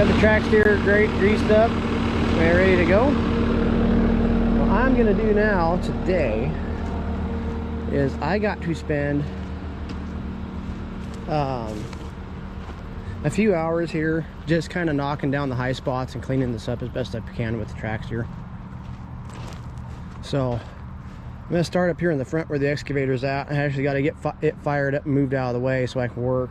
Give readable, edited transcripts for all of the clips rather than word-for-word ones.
Got the track steer greased up, we're ready to go. What I'm gonna do now today is I got to spend a few hours here just kind of knocking down the high spots and cleaning this up as best I can with the track steer. So I'm gonna start up here in the front where the excavator's at. I actually got to get it fired up and moved out of the way so I can work.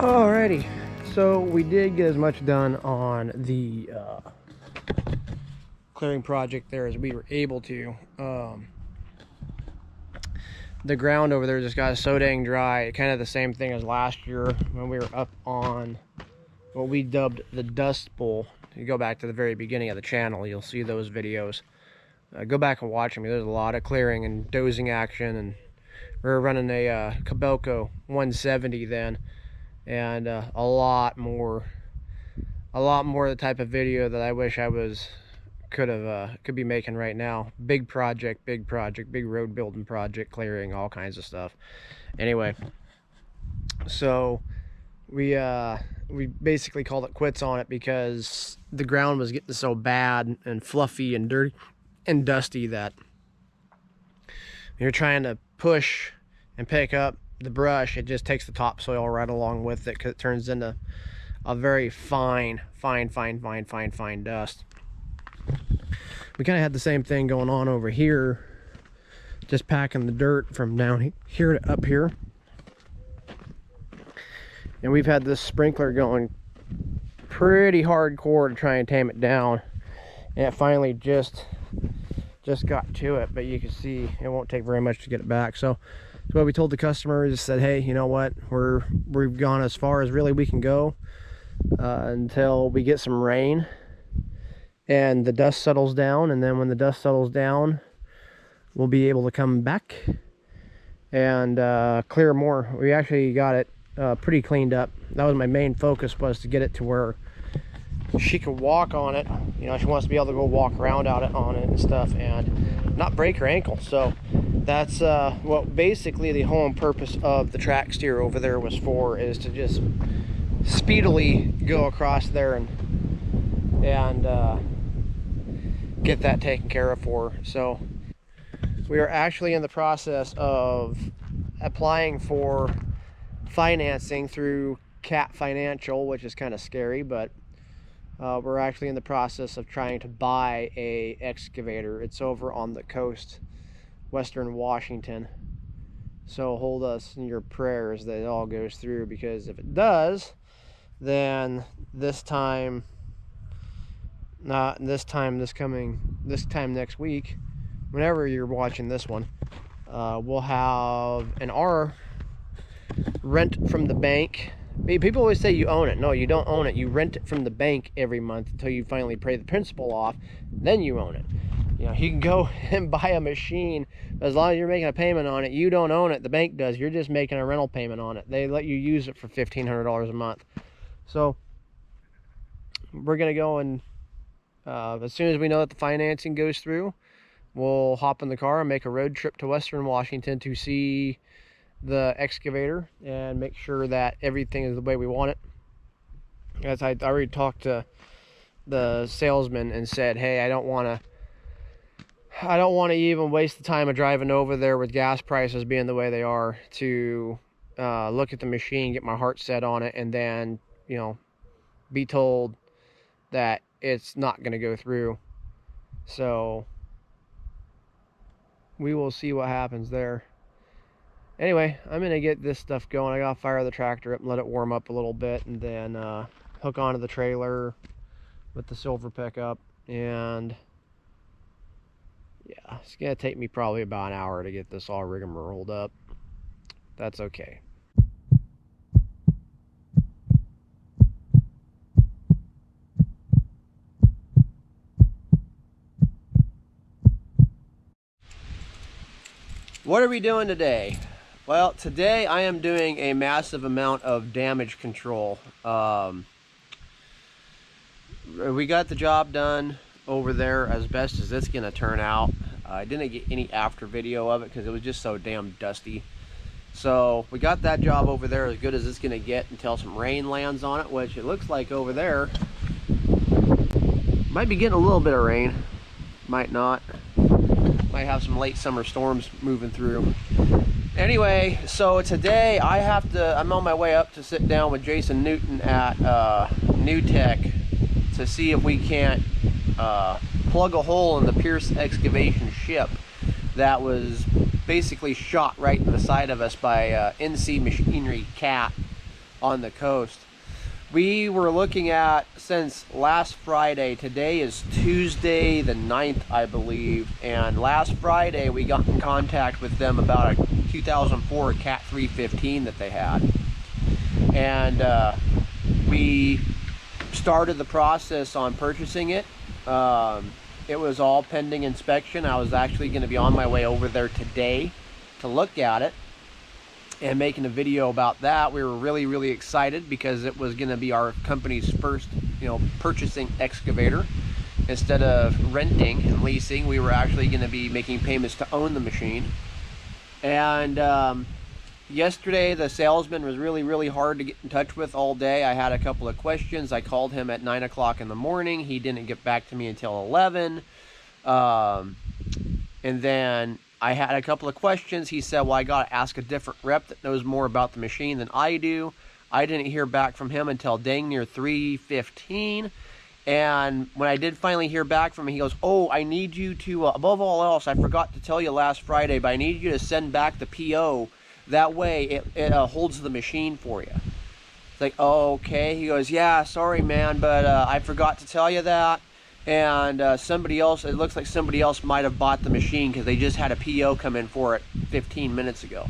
Alrighty, so we did get as much done on the clearing project there as we were able to. The ground over there just got so dang dry, kind of the same thing as last year when we were up on what we dubbed the Dust Bowl. You go back to the very beginning of the channel, you'll see those videos. Go back and watch them. There's a lot of clearing and dozing action, and we were running a Cabelco 170 then, and a lot more of the type of video that I wish I could be making right now. Big project, big road building project, clearing, all kinds of stuff. Anyway, so we basically called it quits on it because the ground was getting so bad and fluffy and dirty and dusty that you're trying to push and pick up the brush, it just takes the topsoil right along with it, because it turns into a very fine dust. We kind of had the same thing going on over here, just packing the dirt from down here to up here. And we've had this sprinkler going pretty hardcore to try and tame it down, and it finally just got to it, but you can see it won't take very much to get it back. So what we told the customer is, said, hey, you know what, we've gone as far as really we can go until we get some rain and the dust settles down, and then when the dust settles down, we'll be able to come back and clear more. We actually got it pretty cleaned up. That was my main focus, was to get it to where she could walk on it. You know, she wants to be able to go walk around on it and stuff, and not break her ankle. So that's what basically the whole purpose of the track steer over there was for, is to just speedily go across there and get that taken care of for her. So we are actually in the process of applying for financing through Cat Financial, which is kind of scary, but we're actually in the process of trying to buy a excavator. It's over on the coast, Western Washington. So hold us in your prayers that it all goes through, because if it does, then this time next week, whenever you're watching this one, we'll have an R rent from the bank. People always say you own it. No, you don't own it. You rent it from the bank every month until you finally pay the principal off. Then you own it. You know, you can go and buy a machine, but as long as you're making a payment on it, you don't own it. The bank does. You're just making a rental payment on it. They let you use it for $1,500 a month. So we're gonna go and as soon as we know that the financing goes through, we'll hop in the car and make a road trip to Western Washington to see the excavator and make sure that everything is the way we want it. As I already talked to the salesman and said, hey, I don't want to even waste the time of driving over there with gas prices being the way they are to look at the machine, get my heart set on it, and then, you know, be told that it's not going to go through. So we will see what happens there. Anyway, I'm going to get this stuff going. I got to fire the tractor up and let it warm up a little bit, and then hook onto the trailer with the silver pickup. And yeah, it's going to take me probably about an hour to get this all rigmarolled up. That's okay. What are we doing today? Well, today I am doing a massive amount of damage control. We got the job done over there as best as it's going to turn out. I didn't get any after video of it because it was just so damn dusty. So we got that job over there as good as it's going to get until some rain lands on it, which it looks like over there might be getting a little bit of rain. Might not. Might have some late summer storms moving through. Anyway, so today I'm on my way up to sit down with Jason Newton at New Tech to see if we can't plug a hole in the Pierce excavation ship that was basically shot right in the side of us by NC Machinery Cat on the coast. We were looking at, since last Friday, today is Tuesday the 9th, I believe, and last Friday we got in contact with them about a 2004 Cat 315 that they had. And we started the process on purchasing it. It was all pending inspection. I was actually going to be on my way over there today to look at it and making a video about that. We were really excited because it was going to be our company's first, purchasing excavator. Instead of renting and leasing, we were actually going to be making payments to own the machine. And yesterday the salesman was really hard to get in touch with all day. I had a couple of questions. I called him at 9 o'clock in the morning. He didn't get back to me until 11. And then I had a couple of questions. He said, well, I got to ask a different rep that knows more about the machine than I do. I didn't hear back from him until dang near 3:15. And when I did finally hear back from him, he goes, oh, I need you to, above all else, I forgot to tell you last Friday, but I need you to send back the PO. That way it holds the machine for you. It's like, oh, okay. He goes, yeah, sorry, man, but I forgot to tell you that. And somebody else, it looks like somebody else might have bought the machine because they just had a PO come in for it 15 minutes ago.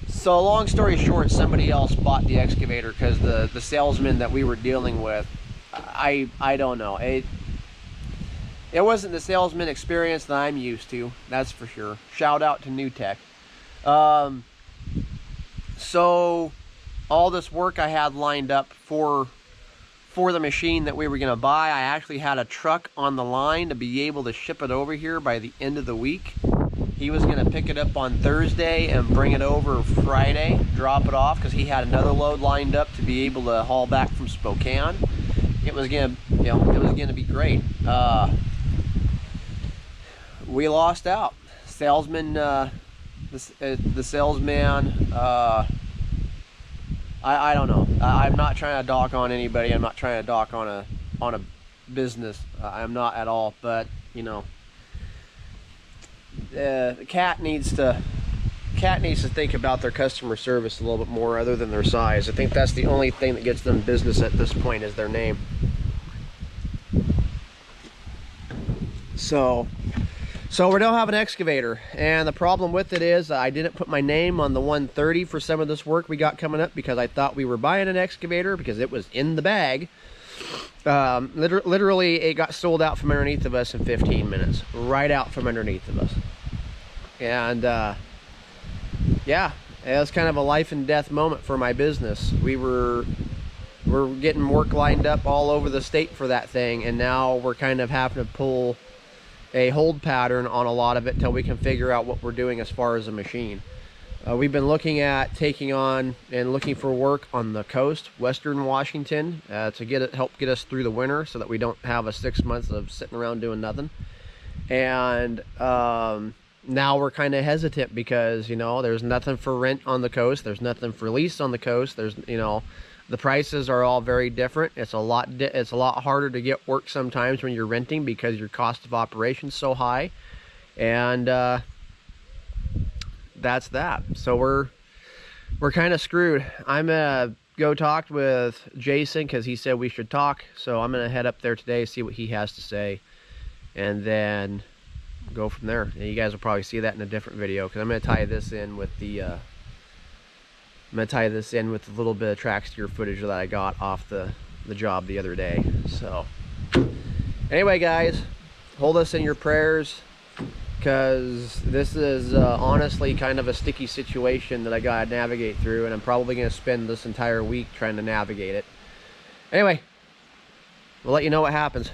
So long story short, somebody else bought the excavator because the salesman that we were dealing with, I don't know. It wasn't the salesman experience that I'm used to, that's for sure. Shout out to New Tech. So all this work I had lined up for the machine that we were going to buy, I actually had a truck on the line to be able to ship it over here by the end of the week. He was going to pick it up on Thursday and bring it over Friday, drop it off, because he had another load lined up to be able to haul back from Spokane. It was going to, it was going to be great. We lost out. Salesman, the salesman, I don't know. I'm not trying to dock on anybody. I'm not trying to dock on a business. I'm not at all. But the cat needs to think about their customer service a little bit more, other than their size. I think that's the only thing that gets them business at this point, is their name. So we don't have an excavator, and the problem with it is I didn't put my name on the 130 for some of this work we got coming up, because I thought we were buying an excavator because it was in the bag. Literally it got sold out from underneath of us in 15 minutes, right out from underneath of us. And yeah, it was kind of a life and death moment for my business. We're getting work lined up all over the state for that thing, and now we're kind of having to pull a hold pattern on a lot of it until we can figure out what we're doing as far as a machine. We've been looking at taking on and looking for work on the coast, Western Washington, to help get us through the winter, so that we don't have a 6 months of sitting around doing nothing. And now we're kind of hesitant because there's nothing for rent on the coast, there's nothing for lease on the coast. There's the prices are all very different. It's a lot harder to get work sometimes when you're renting because your cost of operation is so high. And that's that. So we're kind of screwed. I'm gonna go talk with Jason because he said we should talk. So I'm gonna head up there today, see what he has to say, and then go from there. And you guys will probably see that in a different video, because I'm gonna tie this in with the little bit of track steer footage that I got off the job the other day. So anyway, guys, hold us in your prayers, because this is honestly kind of a sticky situation that I gotta navigate through, and I'm probably gonna spend this entire week trying to navigate it. Anyway, we'll let you know what happens.